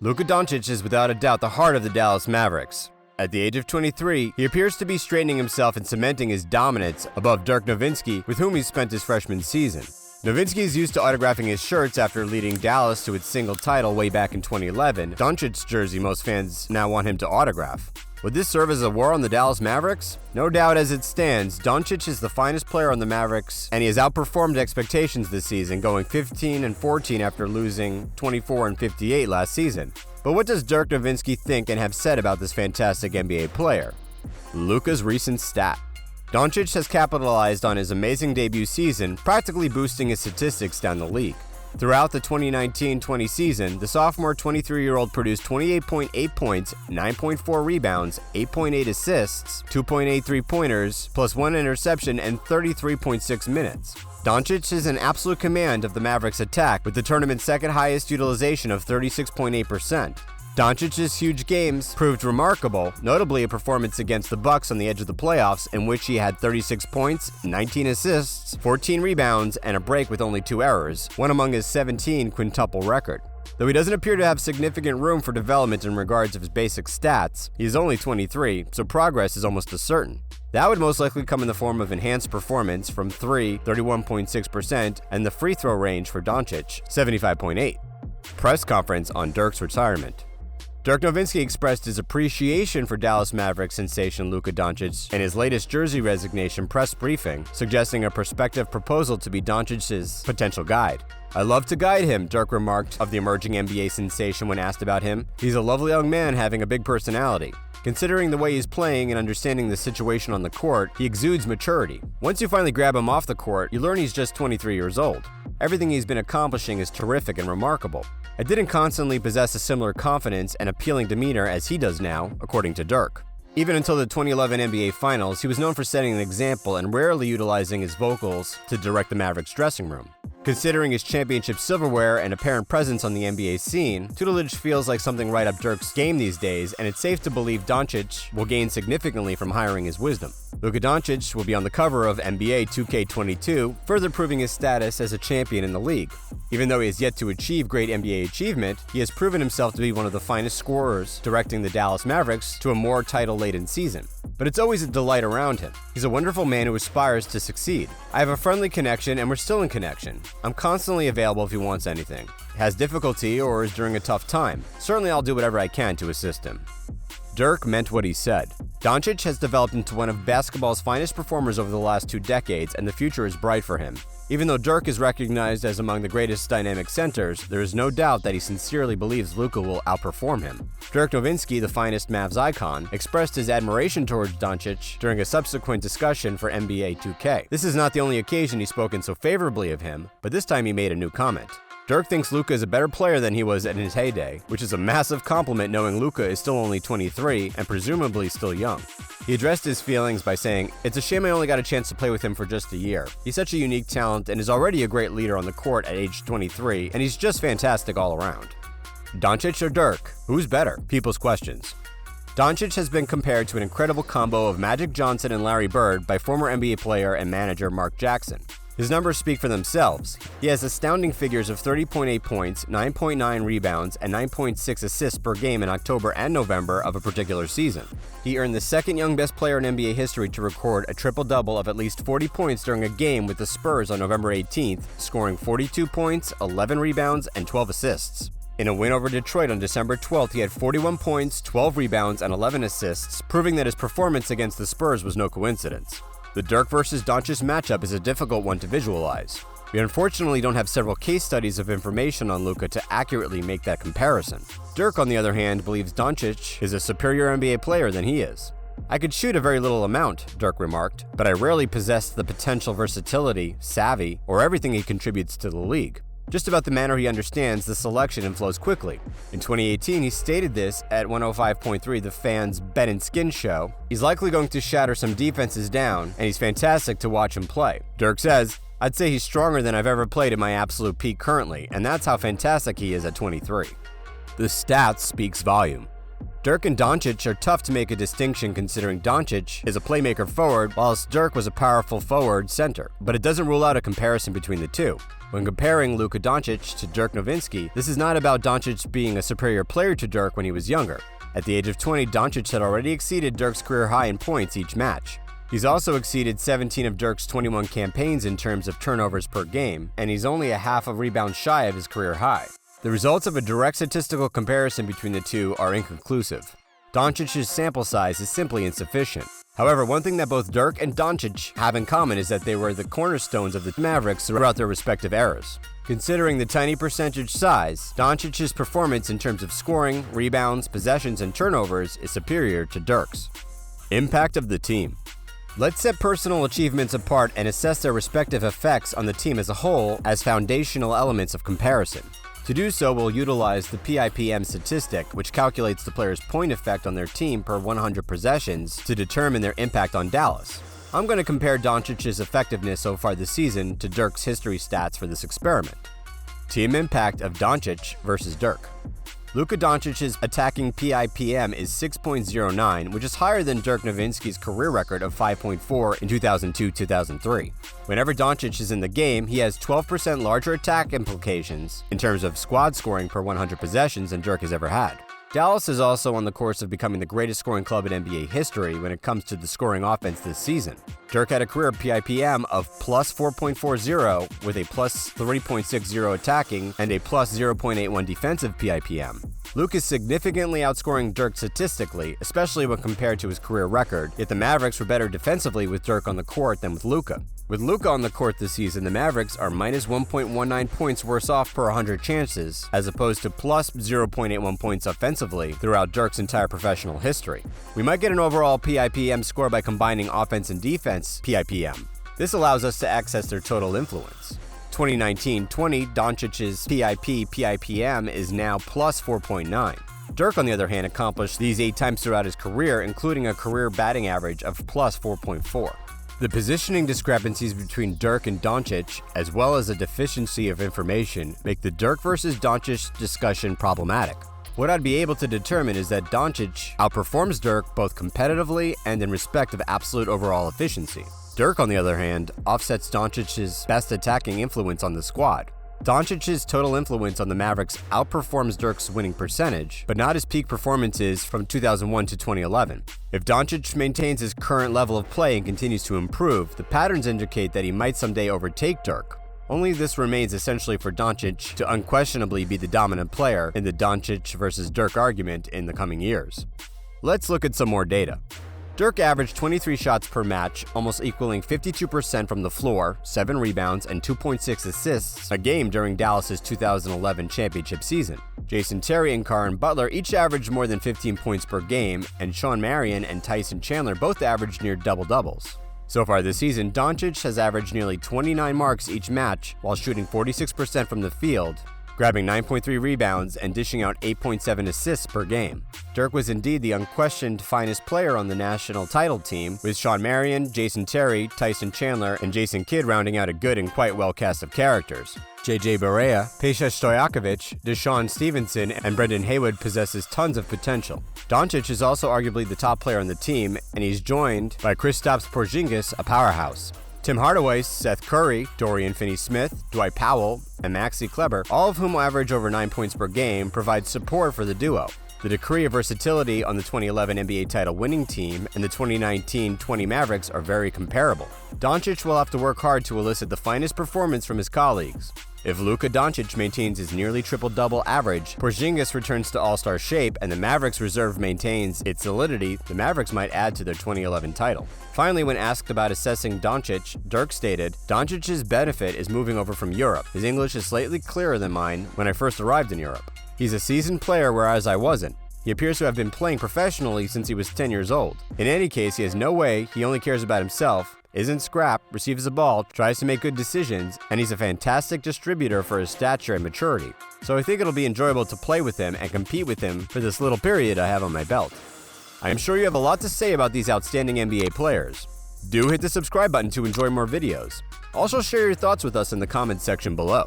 Luka Doncic is without a doubt the heart of the Dallas Mavericks. At the age of 23, he appears to be straightening himself and cementing his dominance above Dirk Nowitzki, with whom he spent his freshman season. Nowitzki is used to autographing his shirts after leading Dallas to its single title way back in 2011. Doncic's jersey most fans now want him to autograph. Would this serve as a war on the Dallas Mavericks? No doubt as it stands, Doncic is the finest player on the Mavericks, and he has outperformed expectations this season, going 15-14 after losing 24-58 last season. But what does Dirk Nowitzki think and have said about this fantastic NBA player? Luka's recent stat. Doncic has capitalized on his amazing debut season, practically boosting his statistics down the league. Throughout the 2019-20 season, the sophomore 23-year-old produced 28.8 points, 9.4 rebounds, 8.8 assists, 2.8 three-pointers, plus 1 interception, and 33.6 minutes. Doncic is in absolute command of the Mavericks' attack, with the tournament's second highest utilization of 36.8%. Doncic's huge games proved remarkable, notably a performance against the Bucks on the edge of the playoffs in which he had 36 points, 19 assists, 14 rebounds, and a break with only 2 errors, one among his 17 quintuple record. Though he doesn't appear to have significant room for development in regards of his basic stats, he is only 23, so progress is almost as certain. That would most likely come in the form of enhanced performance from 3, 31.6%, and the free throw range for Doncic, 75.8. Press conference on Dirk's retirement. Dirk Nowitzki expressed his appreciation for Dallas Mavericks sensation Luka Doncic in his latest jersey resignation press briefing, suggesting a prospective proposal to be Doncic's potential guide. "I love to guide him," Dirk remarked of the emerging NBA sensation when asked about him. "He's a lovely young man having a big personality. Considering the way he's playing and understanding the situation on the court, he exudes maturity. Once you finally grab him off the court, you learn he's just 23 years old. Everything he's been accomplishing is terrific and remarkable. I didn't constantly possess a similar confidence and appealing demeanor as he does now," according to Dirk. Even until the 2011 NBA Finals, he was known for setting an example and rarely utilizing his vocals to direct the Mavericks' dressing room. Considering his championship silverware and apparent presence on the NBA scene, tutelage feels like something right up Dirk's game these days, and it's safe to believe Doncic will gain significantly from hiring his wisdom. Luka Doncic will be on the cover of NBA 2K22, further proving his status as a champion in the league. Even though he has yet to achieve great NBA achievement, he has proven himself to be one of the finest scorers, directing the Dallas Mavericks to a more title-laden season. But it's always a delight around him. He's a wonderful man who aspires to succeed. I have a friendly connection, and we're still in connection. I'm constantly available if he wants anything, has difficulty, or is during a tough time. Certainly I'll do whatever I can to assist him. Dirk meant what he said. Doncic has developed into one of basketball's finest performers over the last 2 decades, and the future is bright for him. Even though Dirk is recognized as among the greatest dynamic centers, there is no doubt that he sincerely believes Luka will outperform him. Dirk Nowitzki, the finest Mavs icon, expressed his admiration towards Doncic during a subsequent discussion for NBA 2K. This is not the only occasion he's spoken so favorably of him, but this time he made a new comment. Dirk thinks Luka is a better player than he was in his heyday, which is a massive compliment knowing Luka is still only 23 and presumably still young. He addressed his feelings by saying, "It's a shame I only got a chance to play with him for just a year. He's such a unique talent and is already a great leader on the court at age 23, and he's just fantastic all around." Doncic or Dirk? Who's better? People's questions. Doncic has been compared to an incredible combo of Magic Johnson and Larry Bird by former NBA player and manager Mark Jackson. His numbers speak for themselves. He has astounding figures of 30.8 points, 9.9 rebounds, and 9.6 assists per game in October and November of a particular season. He earned the second young best player in NBA history to record a triple-double of at least 40 points during a game with the Spurs on November 18th, scoring 42 points, 11 rebounds, and 12 assists. In a win over Detroit on December 12th, he had 41 points, 12 rebounds, and 11 assists, proving that his performance against the Spurs was no coincidence. The Dirk versus Doncic matchup is a difficult one to visualize. We unfortunately don't have several case studies of information on Luka to accurately make that comparison. Dirk, on the other hand, believes Doncic is a superior NBA player than he is. "I could shoot a very little amount," Dirk remarked, "but I rarely possess the potential versatility, savvy, or everything he contributes to the league. Just about the manner he understands the selection and flows quickly." In 2018, he stated this at 105.3 The Fan's Ben and Skin show. "He's likely going to shatter some defenses down, and he's fantastic to watch him play." Dirk says, "I'd say he's stronger than I've ever played at my absolute peak currently, and that's how fantastic he is at 23. The stats speaks volume. Dirk and Doncic are tough to make a distinction considering Doncic is a playmaker forward, whilst Dirk was a powerful forward center, but it doesn't rule out a comparison between the two. When comparing Luka Doncic to Dirk Nowitzki, this is not about Doncic being a superior player to Dirk when he was younger. At the age of 20, Doncic had already exceeded Dirk's career high in points each match. He's also exceeded 17 of Dirk's 21 campaigns in terms of turnovers per game, and he's only a half a rebound shy of his career high. The results of a direct statistical comparison between the two are inconclusive. Doncic's sample size is simply insufficient. However, one thing that both Dirk and Doncic have in common is that they were the cornerstones of the Mavericks throughout their respective eras. Considering the tiny percentage size, Doncic's performance in terms of scoring, rebounds, possessions, and turnovers is superior to Dirk's. Impact of the team. Let's set personal achievements apart and assess their respective effects on the team as a whole as foundational elements of comparison. To do so, we'll utilize the PIPM statistic, which calculates the player's point effect on their team per 100 possessions to determine their impact on Dallas. I'm going to compare Doncic's effectiveness so far this season to Dirk's history stats for this experiment. Team impact of Doncic versus Dirk. Luka Doncic's attacking PIPM is 6.09, which is higher than Dirk Nowitzki's career record of 5.4 in 2002-2003. Whenever Doncic is in the game, he has 12% larger attack implications in terms of squad scoring per 100 possessions than Dirk has ever had. Dallas is also on the course of becoming the greatest scoring club in NBA history when it comes to the scoring offense this season. Dirk had a career PIPM of plus 4.40 with a plus 3.60 attacking and a plus 0.81 defensive PIPM. Luka is significantly outscoring Dirk statistically, especially when compared to his career record, yet the Mavericks were better defensively with Dirk on the court than with Luka. With Luka on the court this season, the Mavericks are minus 1.19 points worse off per 100 chances, as opposed to plus 0.81 points offensively throughout Dirk's entire professional history. We might get an overall PIPM score by combining offense and defense PIPM. This allows us to access their total influence. 2019-20, Doncic's PIPM is now plus 4.9. Dirk, on the other hand, accomplished these 8 times throughout his career, including a career batting average of plus 4.4. The positioning discrepancies between Dirk and Doncic, as well as a deficiency of information, make the Dirk versus Doncic discussion problematic. What I'd be able to determine is that Doncic outperforms Dirk both competitively and in respect of absolute overall efficiency. Dirk, on the other hand, offsets Doncic's best attacking influence on the squad. Doncic's total influence on the Mavericks outperforms Dirk's winning percentage, but not his peak performances from 2001 to 2011. If Doncic maintains his current level of play and continues to improve, the patterns indicate that he might someday overtake Dirk. Only this remains essentially for Doncic to unquestionably be the dominant player in the Doncic versus Dirk argument in the coming years. Let's look at some more data. Dirk averaged 23 shots per match, almost equaling 52% from the floor, 7 rebounds, and 2.6 assists a game during Dallas's 2011 championship season. Jason Terry and Caron Butler each averaged more than 15 points per game, and Shawn Marion and Tyson Chandler both averaged near double-doubles. So far this season, Doncic has averaged nearly 29 marks each match while shooting 46% from the field, grabbing 9.3 rebounds and dishing out 8.7 assists per game. Dirk was indeed the unquestioned finest player on the national title team, with Shawn Marion, Jason Terry, Tyson Chandler, and Jason Kidd rounding out a good and quite well cast of characters. JJ Barea, Peja Stojakovic, Deshaun Stevenson, and Brendan Haywood possesses tons of potential. Doncic is also arguably the top player on the team, and he's joined by Kristaps Porzingis, a powerhouse. Tim Hardaway, Seth Curry, Dorian Finney-Smith, Dwight Powell, and Maxi Kleber, all of whom average over 9 points per game, provide support for the duo. The degree of versatility on the 2011 NBA title winning team and the 2019-20 Mavericks are very comparable. Doncic will have to work hard to elicit the finest performance from his colleagues. If Luka Doncic maintains his nearly triple-double average, Porzingis returns to all-star shape, and the Mavericks reserve maintains its solidity, the Mavericks might add to their 2011 title. Finally, when asked about assessing Doncic, Dirk stated, "Doncic's benefit is moving over from Europe. His English is slightly clearer than mine when I first arrived in Europe. He's a seasoned player, whereas I wasn't. He appears to have been playing professionally since he was 10 years old. In any case, he has no way, he only cares about himself, isn't scrap, receives the ball, tries to make good decisions, and he's a fantastic distributor for his stature and maturity. So I think it'll be enjoyable to play with him and compete with him for this little period I have on my belt." I am sure you have a lot to say about these outstanding NBA players. Do hit the subscribe button to enjoy more videos. Also share your thoughts with us in the comments section below.